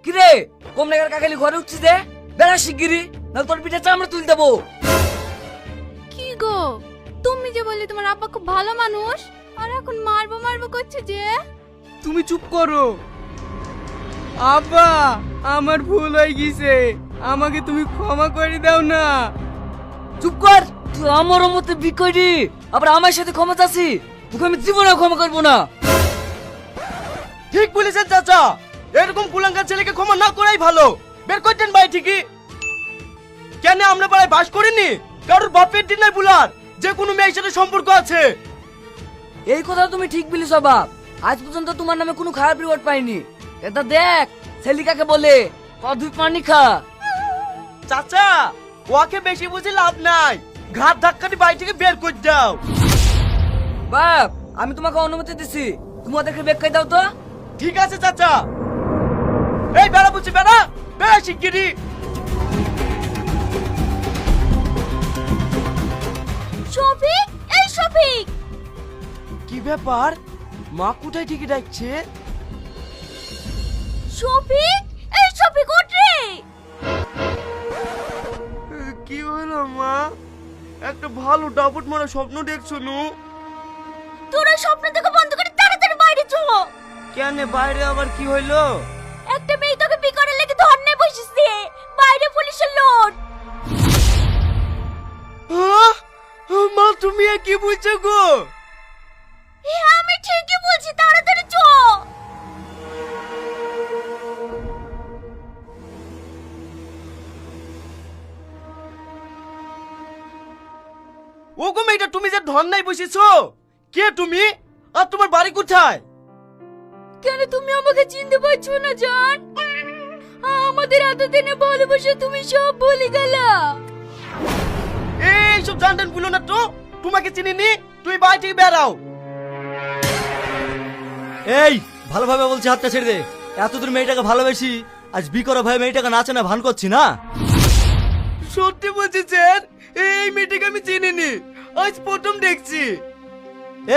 কিরে কম নাগার কাকালি ঘরে উঠছিস যে বেড়া শিগগিরি না তোর পিঠে চামড়া তুল দেবো। কি গো তুমি যে বললে তোমার আব্বা খুব ভালো মানুষ আর এখন মারবো মারবো করছে যে। তুমি চুপ করো। আব্বা আমার ভুল হয়ে গেছে, আমাকে তুমি ক্ষমা করে দাও না। চুপ কর, তুই আমার মতে বিকরি আবার আমার সাথে ক্ষমা চাচ্ছি, তোকে আমি জীবনে ক্ষমা করবো না। ঠিক বলেছেন চাচা, এরকম কুলাঙ্গার ছেলেকে ক্ষমা না করাই ভালো। বের করতেন ভাই ঠিকই। কেন আমরা পাড়ায় বাস করিনি? কারোর বাপের দিন নাই বুলার, যে কোনো মেয়ের সাথে সম্পর্ক আছে। এই কথা তুমি ঠিক বলিস বাপ, আজ পর্যন্ত তোমার নামে কোনো খারাপ রিপোর্ট পাইনি। এটা দেখ ছেলিকাকে বলে দুই পানি খা। চাচা ওকে বেশি বুঝে লাভ নাই, ঘাট ধাক্কাটি বাড়ি থেকে বের করে দাও। বাপ আমি তোমাকে অনুমতি দিছি, তুমি ওদেরকে বের করে দাও তো। ঠিক আছে চাচা। এই বেড়া বুঝছি বেড়া, বেড়া শিগগিরি। শফিক, এই শফিক। কি ব্যাপার, মা কোথায় ঠিকই ডাকছে? শফিক, এই শফিক ওঠ রে। কি হলো মা? একটা ভালো ডাবট মারা স্বপ্ন দেখছো নু? তোর ওই স্বপ্ন থেকে বন্ধ করে তাড়াতাড়ি বাইরে চল। কেন বাইরে আবার কি হইলো? একটা মেয়ে তোকে বিয়ে করার লেগে ধর্ণে বসেছে, বাইরে পুলিশের লোড। মা তুমি এ কি বুঝছো গো? হ্যাঁ আমি ঠিকই বলছি, তাড়াতাড়ি চল। ও গো মেয়েটা, তুমি যে ধর্নায় বসেছো, কে তুমি আর তোমার বাড়ি কোথায়? কেন তুমি আমাকে চিনতে পারছো না জান? আমাদের এতদিনে ভালোবাসা তুমি সব ভুলে গেলা। এই সব জানতেন ভুলো না তো, তোমাকে চিনিনি, তুই বাড়ি থেকে বেরাও। এই ভালোভাবে বলছি, হাতটা ছেড়ে দে। এতদূর মেয়েটাকে ভালোবেসি, আজ বিকরা ভয়ে মেয়েটাকে নাচে না ভান করছি না। সত্যি বলছি স্যার, এই মেয়েটাকে আমি চিনিনি, আজ প্রথম দেখছি।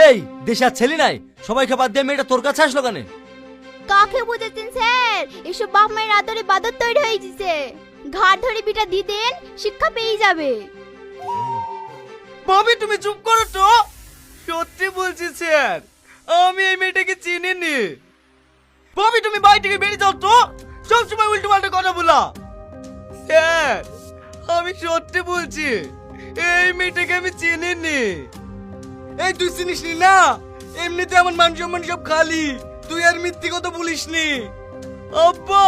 এই দেশে আর ছেলে নাই, সবাইকে বাদ দিয়ে মেয়েটা তোর কাছে আসলো কেন? কাকে বুঝাচ্ছেন স্যার? এসব বাপ মায়ের আদরে বাদর তৈরি হয়ে গেছে। ঘাট ধরে বিটা দিয়ে দেন, শিক্ষা পেয়ে যাবে। ভাবি তুমি চুপ করো তো। সত্যি বলছি স্যার, আমি এই মেয়েটাকে চিনিনি। ভাবি তুমি বাড়ি থেকে বেরিয়ে যাও তো, সবসময় উল্টো পাল্টা কথা বলা। স্যার আমি সত্যি বলছি, এই মেয়েটাকে আমি চিনিনি। এই তুই চিনিস নি না? এমনিতে আমার মান সম্মান সব খালি, তুই আর মিথ্যে কথা বলিস নি। আব্বা